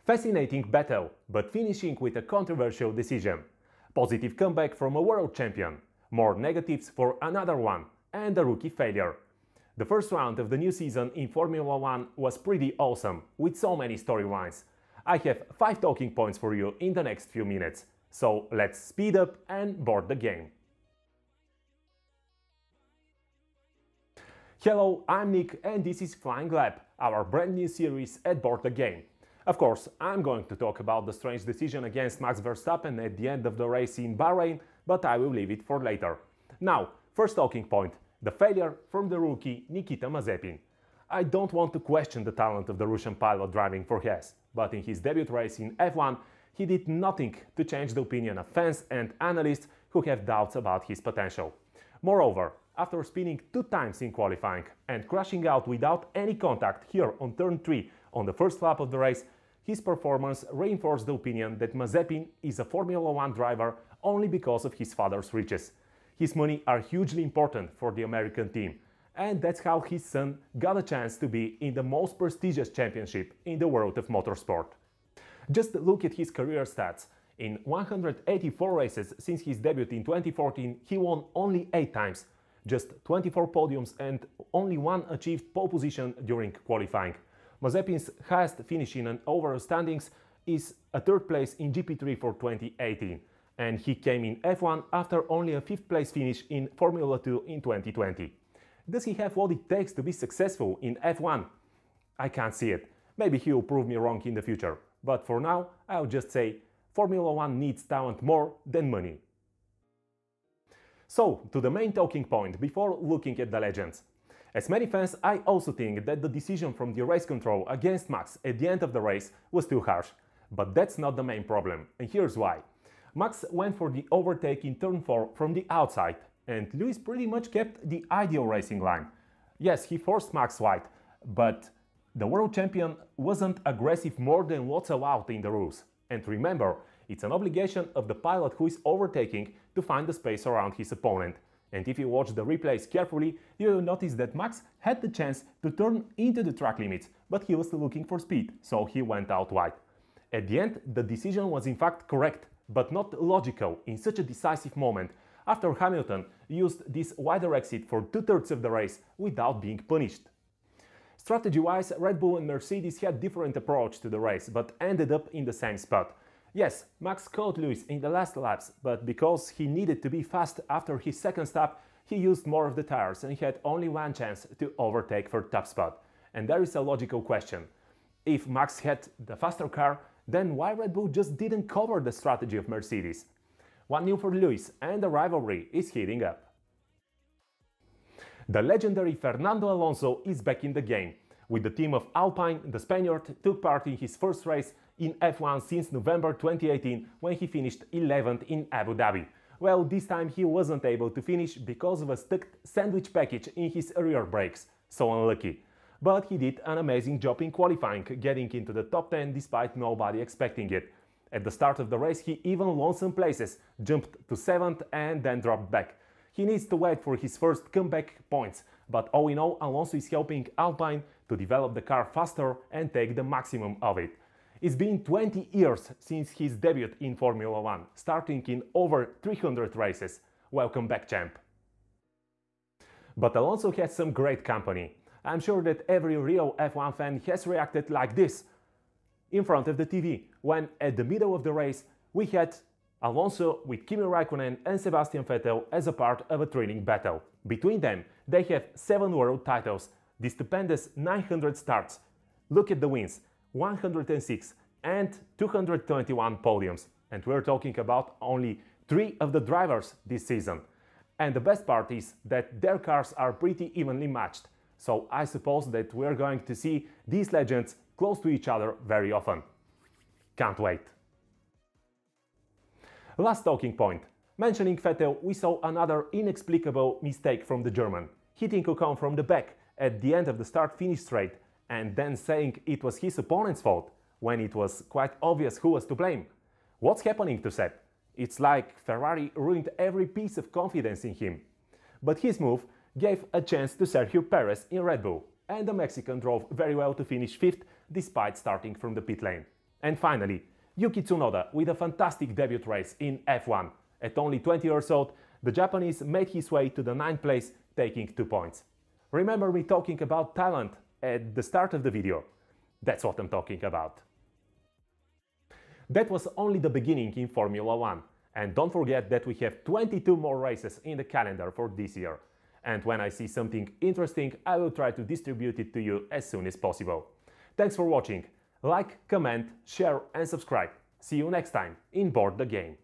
Fascinating battle, but finishing with a controversial decision. Positive comeback from a world champion. More negatives for another one, and a rookie failure. The first round of the new season in Formula 1 was pretty awesome, with so many storylines. I have 5 talking points for you in the next few minutes, so let's speed up and board the game. Hello, I'm Nick and this is Fly1ng Lap, our brand new series at Board the Game. Of course, I'm going to talk about the strange decision against Max Verstappen at the end of the race in Bahrain, but I will leave it for later. Now, first talking point, the failure from the rookie Nikita Mazepin. I don't want to question the talent of the Russian pilot driving for Haas, but in his debut race in F1, he did nothing to change the opinion of fans and analysts who have doubts about his potential. Moreover, after spinning 2 times in qualifying and crashing out without any contact here on turn 3 on the first lap of the race, his performance reinforced the opinion that Mazepin is a Formula 1 driver only because of his father's riches. His money are hugely important for the American team, and that's how his son got a chance to be in the most prestigious championship in the world of motorsport. Just look at his career stats. In 184 races since his debut in 2014, he won only 8 times, just 24 podiums and only 1 achieved pole position during qualifying. Mazepin's highest finish in an overall standings is a 3rd place in GP3 for 2018, and he came in F1 after only a 5th place finish in Formula 2 in 2020. Does he have what it takes to be successful in F1? I can't see it. Maybe he will prove me wrong in the future, but for now I'll just say Formula 1 needs talent more than money. So, to the main talking point before looking at the legends. As many fans, I also think that the decision from the race control against Max at the end of the race was too harsh. But that's not the main problem, and here's why. Max went for the overtake in turn 4 from the outside, and Lewis pretty much kept the ideal racing line. Yes, he forced Max wide, but the world champion wasn't aggressive more than what's allowed in the rules. And remember, it's an obligation of the pilot who is overtaking to find the space around his opponent. And if you watch the replays carefully, you will notice that Max had the chance to turn into the track limits, but he was looking for speed, so he went out wide. At the end, the decision was in fact correct, but not logical in such a decisive moment, after Hamilton used this wider exit for 2/3 of the race without being punished. Strategy-wise, Red Bull and Mercedes had different approach to the race, but ended up in the same spot. Yes, Max caught Lewis in the last laps, but because he needed to be fast after his second stop, he used more of the tires and had only 1 chance to overtake for top spot. And there is a logical question. If Max had the faster car, then why Red Bull just didn't cover the strategy of Mercedes? 1 new for Lewis, and the rivalry is heating up. The legendary Fernando Alonso is back in the game. With the team of Alpine, the Spaniard took part in his first race in F1 since November 2018, when he finished 11th in Abu Dhabi. Well, this time he wasn't able to finish because of a stuck sandwich package in his rear brakes, so unlucky. But he did an amazing job in qualifying, getting into the top 10 despite nobody expecting it. At the start of the race he even won some places, jumped to 7th and then dropped back. He needs to wait for his first comeback points, but all in all, Alonso is helping Alpine to develop the car faster and take the maximum of it. It's been 20 years since his debut in Formula 1, starting in over 300 races. Welcome back, champ! But Alonso has some great company. I'm sure that every real F1 fan has reacted like this in front of the TV, when at the middle of the race we had Alonso with Kimi Raikkonen and Sebastian Vettel as a part of a training battle. Between them, they have 7 world titles, the stupendous 900 starts. Look at the wins, 106 and 221 podiums. And we're talking about only 3 of the drivers this season. And the best part is that their cars are pretty evenly matched. So I suppose that we're going to see these legends close to each other very often. Can't wait. Last talking point. Mentioning Vettel, we saw another inexplicable mistake from the German, hitting Ocon from the back at the end of the start-finish straight and then saying it was his opponent's fault, when it was quite obvious who was to blame. What's happening to Seb? It's like Ferrari ruined every piece of confidence in him. But his move gave a chance to Sergio Perez in Red Bull, and the Mexican drove very well to finish 5th despite starting from the pit lane. And finally, Yuki Tsunoda with a fantastic debut race in F1. At only 20 years old, the Japanese made his way to the 9th place, taking 2 points. Remember me talking about talent at the start of the video? That's what I'm talking about. That was only the beginning in Formula 1. And don't forget that we have 22 more races in the calendar for this year. And when I see something interesting, I will try to distribute it to you as soon as possible. Thanks for watching. Like, comment, share and subscribe. See you next time in Board the Game.